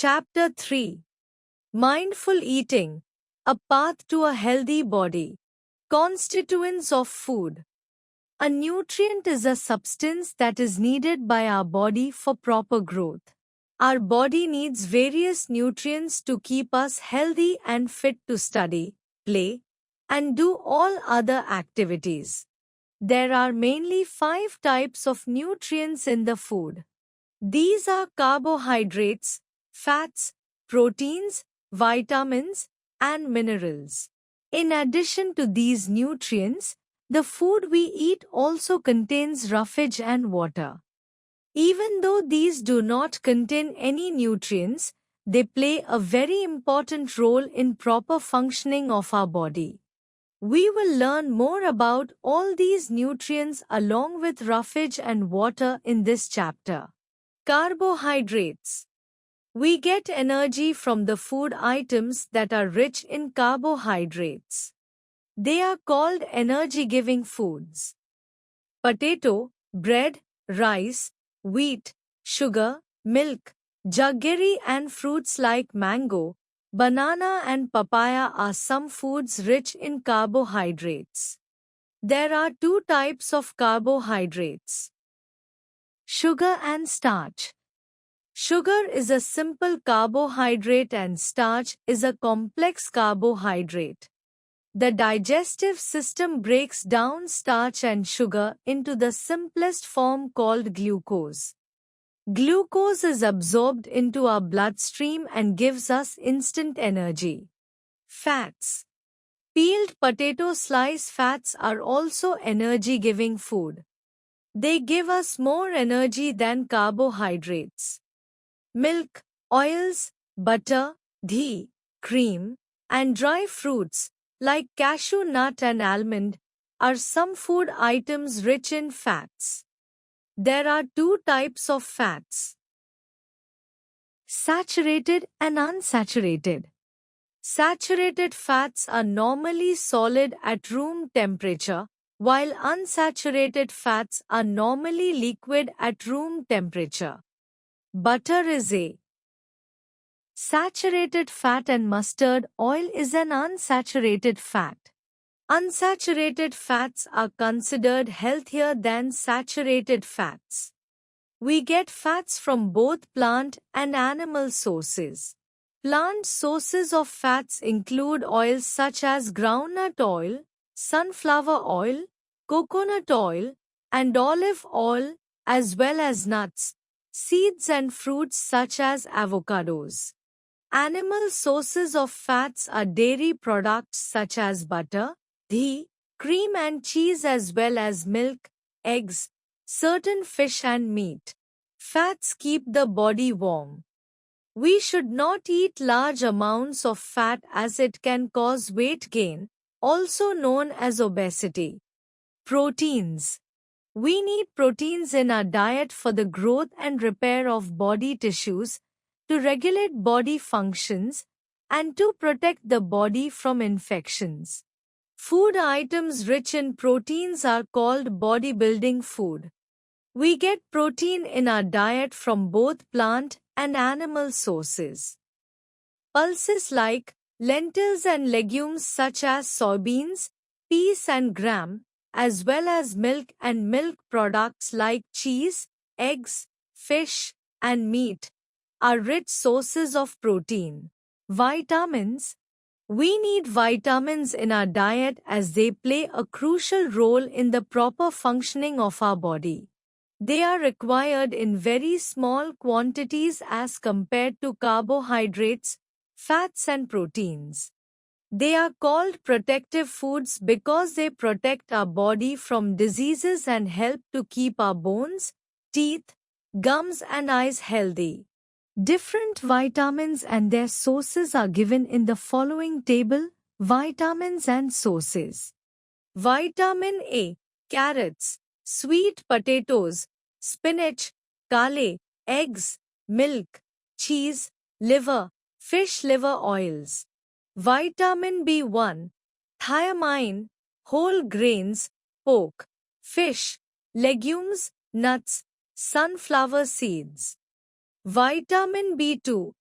Chapter 3. Mindful Eating, A Path to a Healthy Body. Constituents of food. A nutrient is a substance that is needed by our body for proper growth. Our body needs various nutrients to keep us healthy and fit to study, play, and do all other activities. There are mainly 5 types of nutrients in the food. These are carbohydrates, fats, proteins, vitamins, and minerals. In addition to these nutrients, the food we eat also contains roughage and water. Even though these do not contain any nutrients, they play a very important role in proper functioning of our body. We will learn more about all these nutrients along with roughage and water in this chapter. Carbohydrates. We get energy from the food items that are rich in carbohydrates. They are called energy-giving foods. Potato, bread, rice, wheat, sugar, milk, jaggery and fruits like mango, banana and papaya are some foods rich in carbohydrates. There are 2 types of carbohydrates. Sugar and starch. Sugar is a simple carbohydrate and starch is a complex carbohydrate. The digestive system breaks down starch and sugar into the simplest form called glucose. Glucose is absorbed into our bloodstream and gives us instant energy. Fats. Peeled potato slice fats are also energy-giving food. They give us more energy than carbohydrates. Milk, oils, butter, ghee, cream, and dry fruits, like cashew nut and almond, are some food items rich in fats. There are 2 types of fats: saturated and unsaturated. Saturated fats are normally solid at room temperature, while unsaturated fats are normally liquid at room temperature. Butter is a saturated fat and mustard oil is an unsaturated fat. Unsaturated fats are considered healthier than saturated fats. We get fats from both plant and animal sources. Plant sources of fats include oils such as groundnut oil, sunflower oil, coconut oil, and olive oil, as well as nuts, seeds and fruits such as avocados. Animal sources of fats are dairy products such as butter, ghee, cream and cheese as well as milk, eggs, certain fish and meat. Fats keep the body warm. We should not eat large amounts of fat as it can cause weight gain, also known as obesity. Proteins. We need proteins in our diet for the growth and repair of body tissues, to regulate body functions, and to protect the body from infections. Food items rich in proteins are called bodybuilding food. We get protein in our diet from both plant and animal sources. Pulses like lentils and legumes such as soybeans, peas and gram, as well as milk and milk products like cheese, eggs, fish, and meat, are rich sources of protein. Vitamins. We need vitamins in our diet as they play a crucial role in the proper functioning of our body. They are required in very small quantities as compared to carbohydrates, fats and proteins. They are called protective foods because they protect our body from diseases and help to keep our bones, teeth, gums and eyes healthy. Different vitamins and their sources are given in the following table: vitamins and sources. Vitamin A, carrots, sweet potatoes, spinach, kale, eggs, milk, cheese, liver, fish liver oils. Vitamin B1, thiamine, whole grains, pork, fish, legumes, nuts, sunflower seeds. Vitamin B2,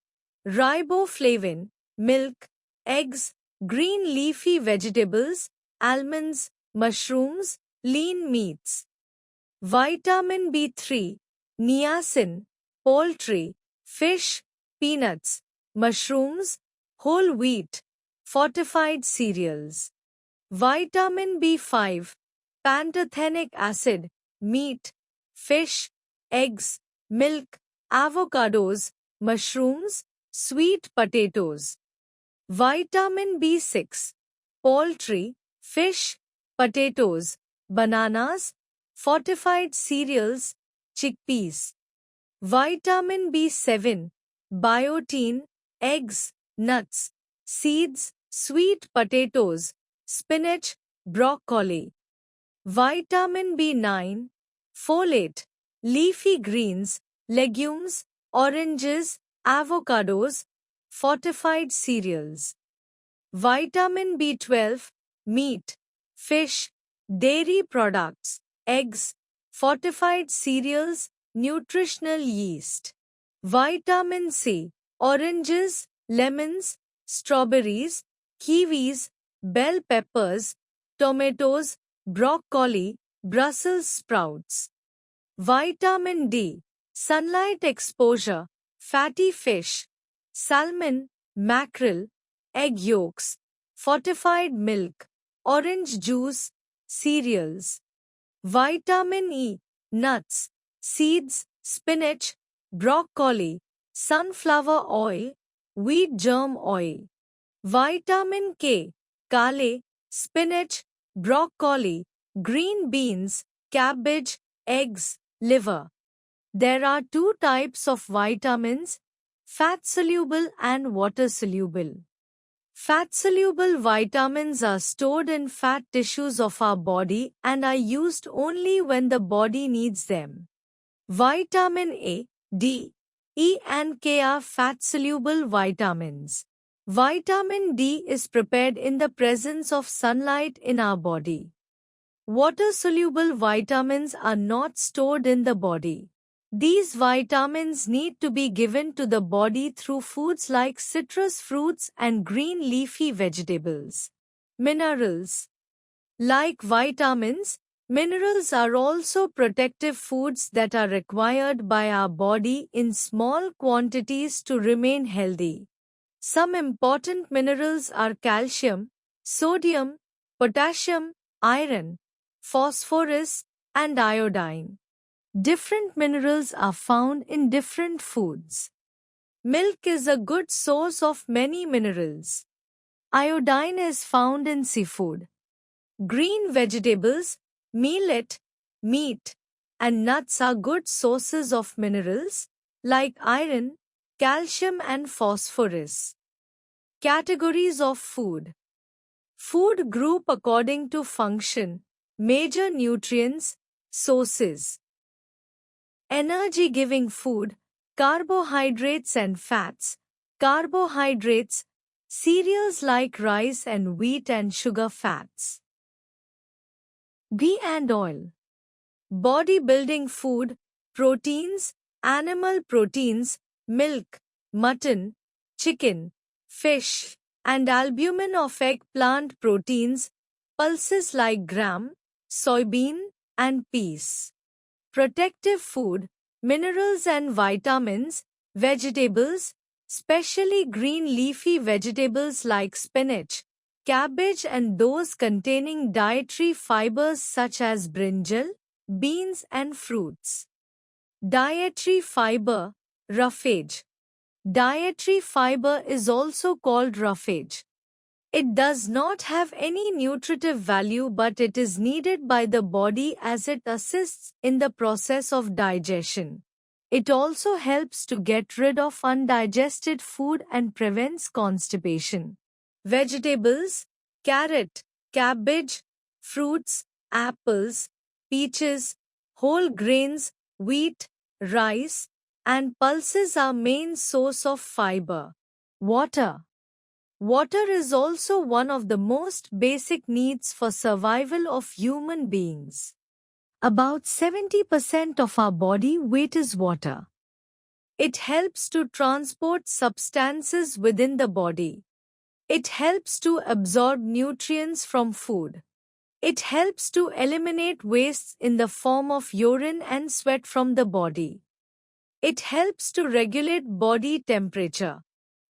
riboflavin, milk, eggs, green leafy vegetables, almonds, mushrooms, lean meats. Vitamin B3, niacin, poultry, fish, peanuts, mushrooms, whole wheat, fortified cereals. Vitamin B5, pantothenic acid, meat, fish, eggs, milk, avocados, mushrooms, sweet potatoes. Vitamin B6, poultry, fish, potatoes, bananas, fortified cereals, chickpeas. Vitamin B7, biotin, eggs, nuts, seeds, sweet potatoes, spinach, broccoli. Vitamin B9, folate, leafy greens, legumes, oranges, avocados, fortified cereals. Vitamin B12, meat, fish, dairy products, eggs, fortified cereals, nutritional yeast. Vitamin C, oranges, lemons, strawberries, kiwis, bell peppers, tomatoes, broccoli, Brussels sprouts. Vitamin D, sunlight exposure, fatty fish, salmon, mackerel, egg yolks, fortified milk, orange juice, cereals. Vitamin E, nuts, seeds, spinach, broccoli, sunflower oil, wheat germ oil. Vitamin K, kale, spinach, broccoli, green beans, cabbage, eggs, liver. There are two types of vitamins, fat-soluble and water-soluble. Fat-soluble vitamins are stored in fat tissues of our body and are used only when the body needs them. Vitamin A, D, E and K are fat-soluble vitamins. Vitamin D is prepared in the presence of sunlight in our body. Water-soluble vitamins are not stored in the body. These vitamins need to be given to the body through foods like citrus fruits and green leafy vegetables. Minerals. Like vitamins, minerals are also protective foods that are required by our body in small quantities to remain healthy. Some important minerals are calcium, sodium, potassium, iron, phosphorus, and iodine. Different minerals are found in different foods. Milk is a good source of many minerals. Iodine is found in seafood. Green vegetables, millet, meat, and nuts are good sources of minerals like iron, calcium, and phosphorus. Categories of food. Food group according to function, major nutrients, sources. Energy-giving food, carbohydrates and fats. Carbohydrates, cereals like rice and wheat and sugar fats. Ghee and oil. Bodybuilding food, proteins, animal proteins, milk, mutton, chicken, fish, and albumin of egg plant proteins, pulses like gram, soybean, and peas. Protective food, minerals and vitamins, vegetables, especially green leafy vegetables like spinach, cabbage and those containing dietary fibers such as brinjal, beans and fruits. Dietary fiber, roughage. Dietary fiber is also called roughage. It does not have any nutritive value but it is needed by the body as it assists in the process of digestion. It also helps to get rid of undigested food and prevents constipation. Vegetables, carrot, cabbage, fruits, apples, peaches, whole grains, wheat, rice, and pulses are main source of fiber. Water. Water is also one of the most basic needs for survival of human beings. About 70% of our body weight is water. It helps to transport substances within the body. It helps to absorb nutrients from food. It helps to eliminate wastes in the form of urine and sweat from the body. It helps to regulate body temperature.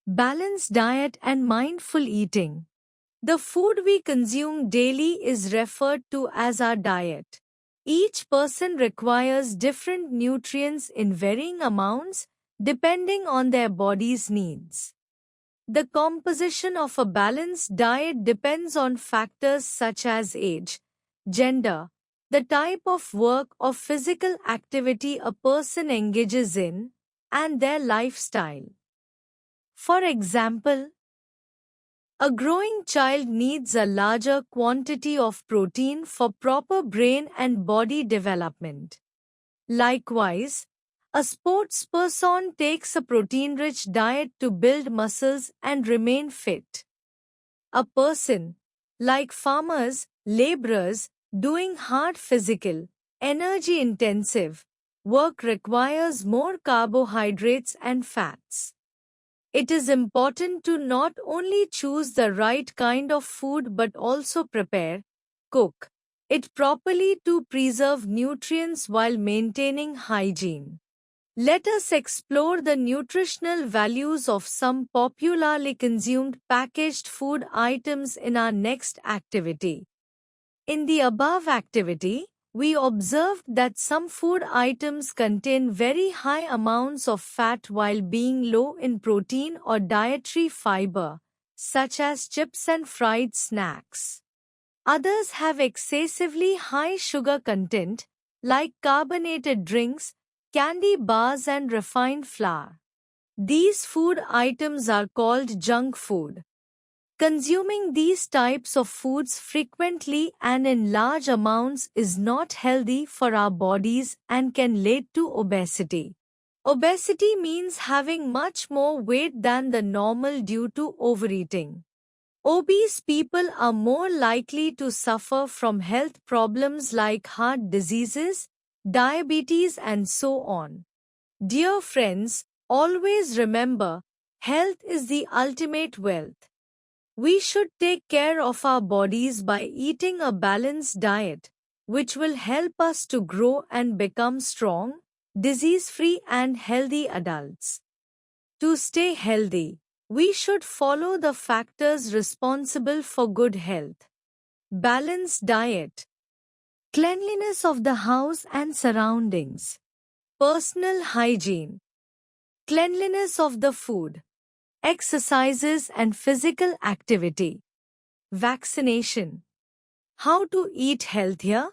Balanced diet and mindful eating. The food we consume daily is referred to as our diet. Each person requires different nutrients in varying amounts depending on their body's needs. The composition of a balanced diet depends on factors such as age, gender, the type of work or physical activity a person engages in, and their lifestyle. For example, a growing child needs a larger quantity of protein for proper brain and body development. Likewise, a sports person takes a protein-rich diet to build muscles and remain fit. A person, like farmers, laborers, doing hard physical, energy-intensive work requires more carbohydrates and fats. It is important to not only choose the right kind of food but also prepare, cook it properly to preserve nutrients while maintaining hygiene. Let us explore the nutritional values of some popularly consumed packaged food items in our next activity. In the above activity, we observed that some food items contain very high amounts of fat while being low in protein or dietary fiber, such as chips and fried snacks. Others have excessively high sugar content, like carbonated drinks, candy bars and refined flour. These food items are called junk food. Consuming these types of foods frequently and in large amounts is not healthy for our bodies and can lead to obesity. Obesity means having much more weight than the normal due to overeating. Obese people are more likely to suffer from health problems like heart diseases, diabetes, and so on. Dear friends, always remember, health is the ultimate wealth. We should take care of our bodies by eating a balanced diet, which will help us to grow and become strong, disease-free and healthy adults. To stay healthy, we should follow the factors responsible for good health. Balanced diet. Cleanliness of the house and surroundings. Personal hygiene. Cleanliness of the food. Exercises and physical activity. Vaccination. How to eat healthier?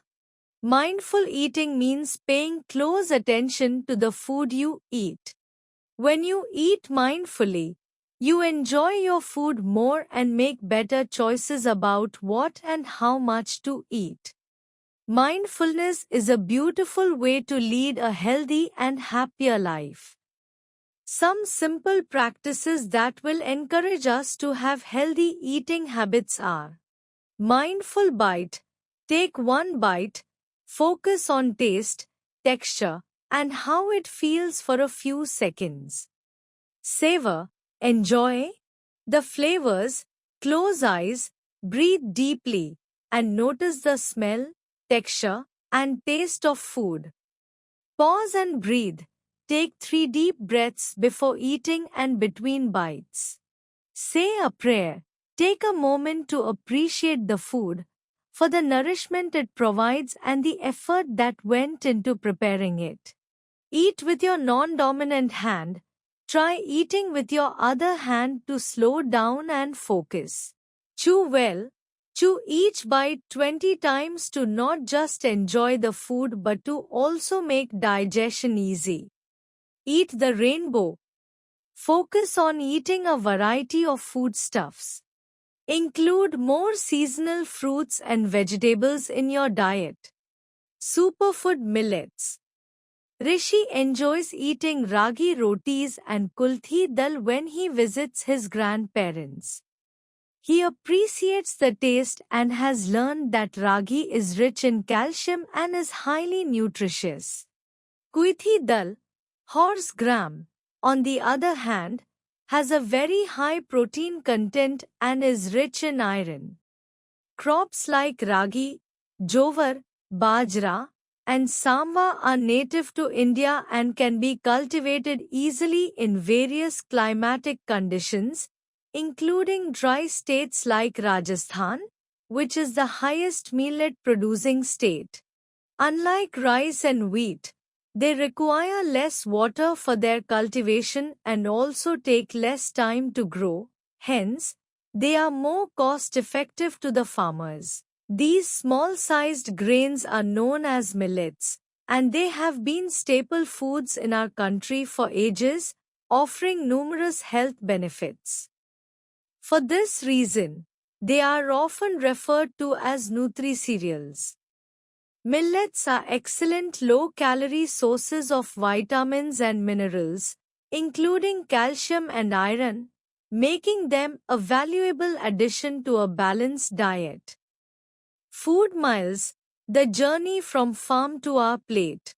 Mindful eating means paying close attention to the food you eat. When you eat mindfully, you enjoy your food more and make better choices about what and how much to eat. Mindfulness is a beautiful way to lead a healthy and happier life. Some simple practices that will encourage us to have healthy eating habits are: mindful bite. Take one bite, focus on taste, texture, and how it feels for a few seconds. Savor, enjoy the flavors, close eyes, breathe deeply, and notice the smell, texture, and taste of food. Pause and breathe. Take 3 deep breaths before eating and between bites. Say a prayer. Take a moment to appreciate the food, for the nourishment it provides and the effort that went into preparing it. Eat with your non-dominant hand. Try eating with your other hand to slow down and focus. Chew well. Chew each bite 20 times to not just enjoy the food but to also make digestion easy. Eat the rainbow. Focus on eating a variety of foodstuffs. Include more seasonal fruits and vegetables in your diet. Superfood millets. Rishi enjoys eating ragi rotis and kulthi dal when he visits his grandparents. He appreciates the taste and has learned that ragi is rich in calcium and is highly nutritious. Kuithi dal, horse gram. on the other hand, has a very high protein content and is rich in iron. Crops like ragi, jowar, bajra, and samba are native to India and can be cultivated easily in various climatic conditions, including dry states like Rajasthan, which is the highest millet-producing state. Unlike rice and wheat, they require less water for their cultivation and also take less time to grow, hence, they are more cost-effective to the farmers. These small-sized grains are known as millets, and they have been staple foods in our country for ages, offering numerous health benefits. For this reason, they are often referred to as nutri-cereals. Millets are excellent low-calorie sources of vitamins and minerals, including calcium and iron, making them a valuable addition to a balanced diet. Food miles, the journey from farm to our plate.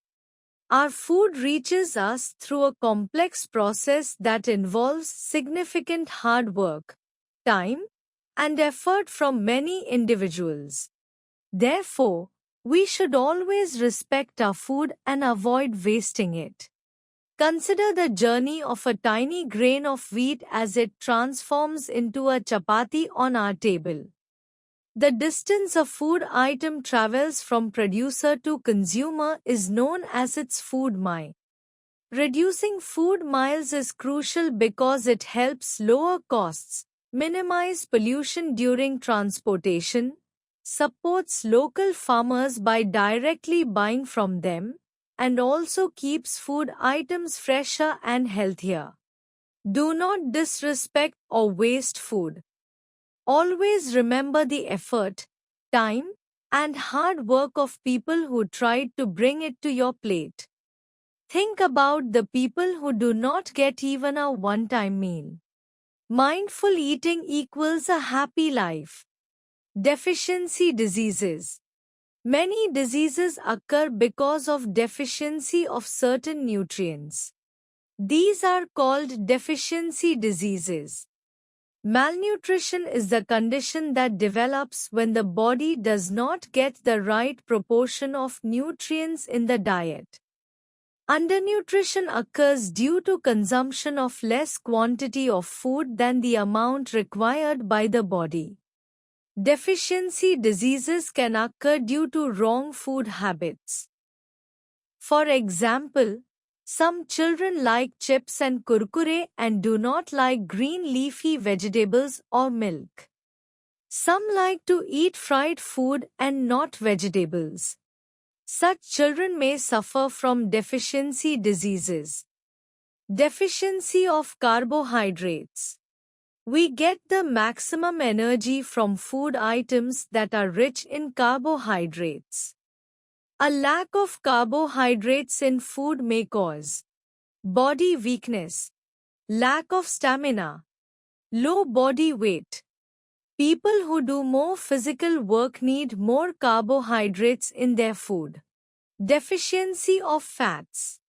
Our food reaches us through a complex process that involves significant hard work, time, and effort from many individuals. Therefore, we should always respect our food and avoid wasting it. Consider the journey of a tiny grain of wheat as it transforms into a chapati on our table. The distance a food item travels from producer to consumer is known as its food mile. Reducing food miles is crucial because it helps lower costs, minimize pollution during transportation, supports local farmers by directly buying from them, and also keeps food items fresher and healthier. Do not disrespect or waste food. Always remember the effort, time, and hard work of people who tried to bring it to your plate. Think about the people who do not get even a one-time meal. Mindful eating equals a happy life. Deficiency diseases. Many diseases occur because of deficiency of certain nutrients. These are called deficiency diseases. Malnutrition is the condition that develops when the body does not get the right proportion of nutrients in the diet. Undernutrition occurs due to consumption of less quantity of food than the amount required by the body. Deficiency diseases can occur due to wrong food habits. For example, some children like chips and kurkure and do not like green leafy vegetables or milk. Some like to eat fried food and not vegetables. Such children may suffer from deficiency diseases. Deficiency of carbohydrates. We get the maximum energy from food items that are rich in carbohydrates. A lack of carbohydrates in food may cause body weakness, lack of stamina, low body weight. People who do more physical work need more carbohydrates in their food. Deficiency of fats.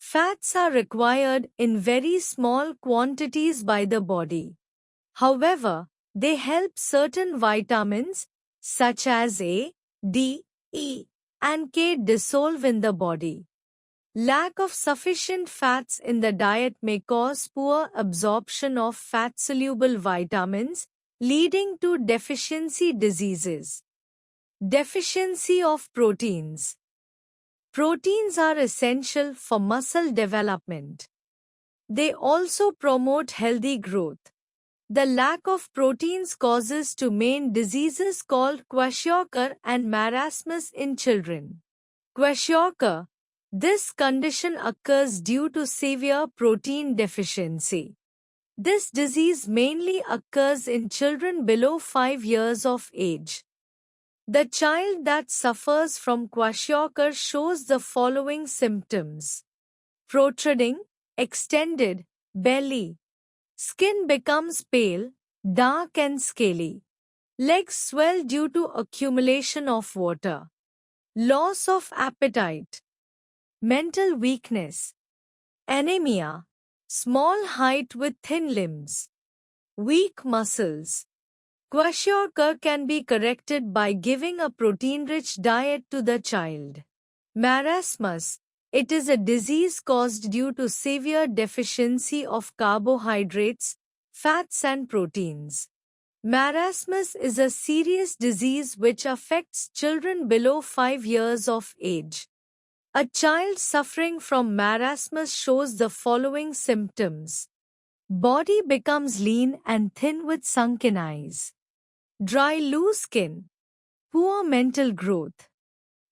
Fats are required in very small quantities by the body. However, they help certain vitamins, such as A, D, E, and K dissolve in the body. Lack of sufficient fats in the diet may cause poor absorption of fat-soluble vitamins, leading to deficiency diseases. Deficiency of proteins. Proteins are essential for muscle development. They also promote healthy growth. The lack of proteins causes two main diseases called kwashiorkor and marasmus in children. Kwashiorkor. This condition occurs due to severe protein deficiency. This disease mainly occurs in children below 5 years of age. The child that suffers from kwashiorkor shows the following symptoms: protruding, extended belly. Skin becomes pale, dark and scaly. Legs swell due to accumulation of water. Loss of appetite. Mental weakness. Anemia. Small height with thin limbs. Weak muscles. Kwashiorkor can be corrected by giving a protein-rich diet to the child. Marasmus. It is a disease caused due to severe deficiency of carbohydrates, fats and proteins. Marasmus is a serious disease which affects children below 5 years of age. A child suffering from marasmus shows the following symptoms. Body becomes lean and thin with sunken eyes. Dry loose skin. Poor mental growth.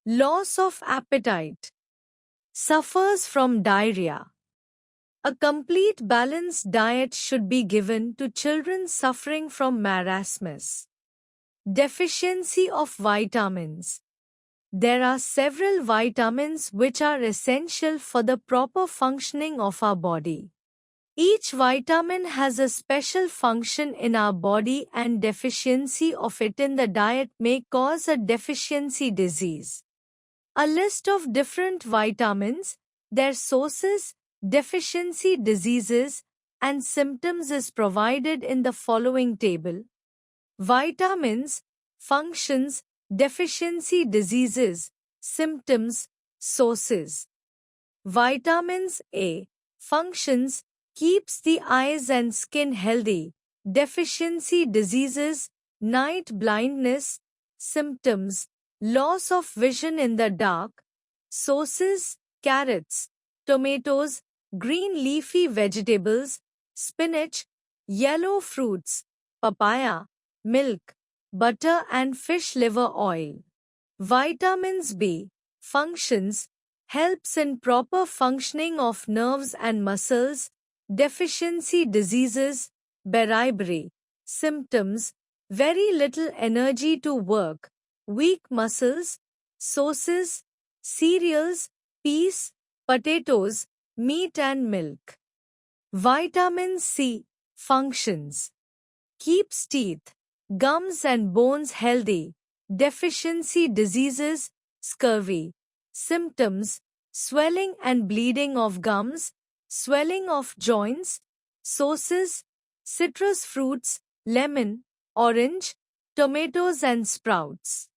Loss of appetite. Suffers from diarrhea. A complete balanced diet should be given to children suffering from marasmus. Deficiency of vitamins. There are several vitamins which are essential for the proper functioning of our body. Each vitamin has a special function in our body and deficiency of it in the diet may cause a deficiency disease. A list of different vitamins, their sources, deficiency diseases, and symptoms is provided in the following table. Vitamins, functions, deficiency diseases, symptoms, sources. Vitamins A. Functions, keeps the eyes and skin healthy. Deficiency diseases, night blindness, symptoms, loss of vision in the dark. Sources, carrots, tomatoes, green leafy vegetables, spinach, yellow fruits, papaya, milk, butter and fish liver oil. Vitamins B. Functions, helps in proper functioning of nerves and muscles. Deficiency diseases, beriberi. Symptoms, very little energy to work, weak muscles. Sources, cereals, peas, potatoes, meat and milk. Vitamin C. Functions, keeps teeth, gums and bones healthy. Deficiency diseases, scurvy. Symptoms, swelling and bleeding of gums, swelling of joints. Sources, citrus fruits, lemon, orange, tomatoes and sprouts.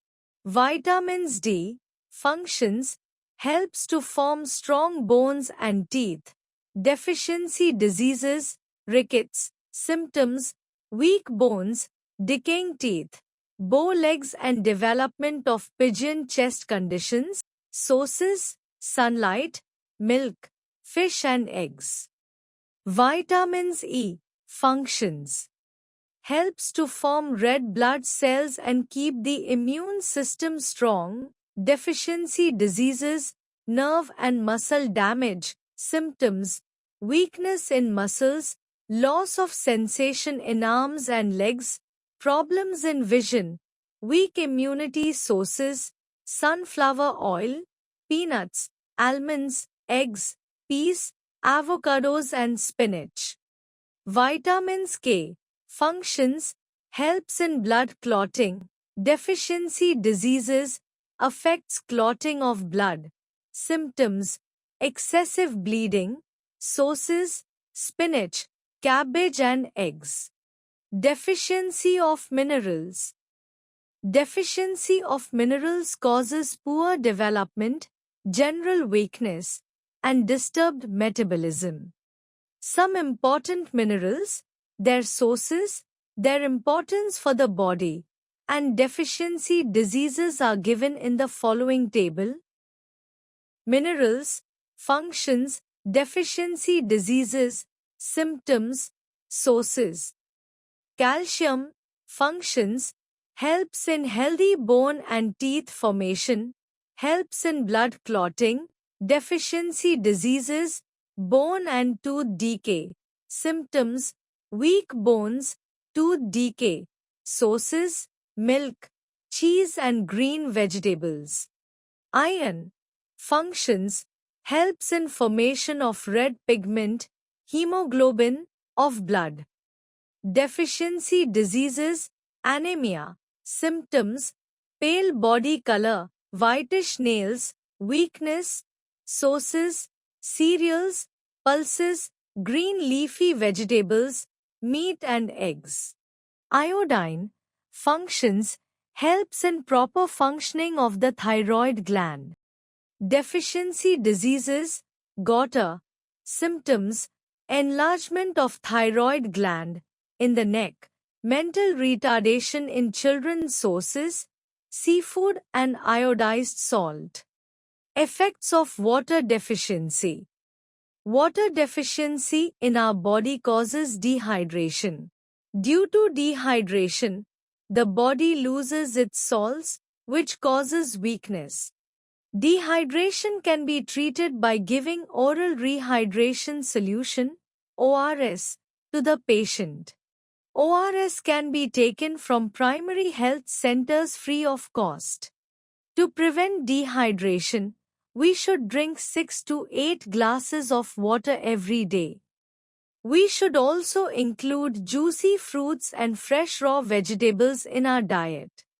Vitamins D. Functions, helps to form strong bones and teeth. Deficiency diseases, rickets. Symptoms, weak bones, decaying teeth, bow legs and development of pigeon chest conditions. Sources, sunlight, milk, fish and eggs. Vitamins E. Functions, helps to form red blood cells and keep the immune system strong. Deficiency diseases, nerve and muscle damage. Symptoms, weakness in muscles, loss of sensation in arms and legs, problems in vision, weak immunity. Sources, sunflower oil, peanuts, almonds, eggs, peas, avocados and spinach. Vitamins K. Functions, helps in blood clotting. Deficiency diseases, affects clotting of blood. Symptoms, excessive bleeding. Sources, spinach, cabbage and eggs. Deficiency of minerals. Deficiency of minerals causes poor development, general weakness, and disturbed metabolism. Some important minerals, their sources, their importance for the body, and deficiency diseases are given in the following table. Minerals, functions, deficiency diseases, symptoms, sources. Calcium, functions, helps in healthy bone and teeth formation, helps in blood clotting. Deficiency diseases, bone and tooth decay. Symptoms, weak bones, tooth decay. Sources, milk, cheese and green vegetables. Iron, functions, helps in formation of red pigment, hemoglobin, of blood. Deficiency diseases, anemia. Symptoms, pale body color, whitish nails, weakness. Sources, cereals, pulses, green leafy vegetables, meat and eggs. Iodine functions helps in proper functioning of the thyroid gland. Deficiency diseases, goiter, symptoms, enlargement of thyroid gland in the neck, mental retardation in children sources, seafood and iodized salt. Effects of water deficiency. Water deficiency in our body causes dehydration. Due to dehydration, the body loses its salts, which causes weakness. Dehydration can be treated by giving oral rehydration solution, ORS, to the patient. ORS can be taken from primary health centers free of cost. To prevent dehydration, we should drink 6 to 8 glasses of water every day. We should also include juicy fruits and fresh raw vegetables in our diet.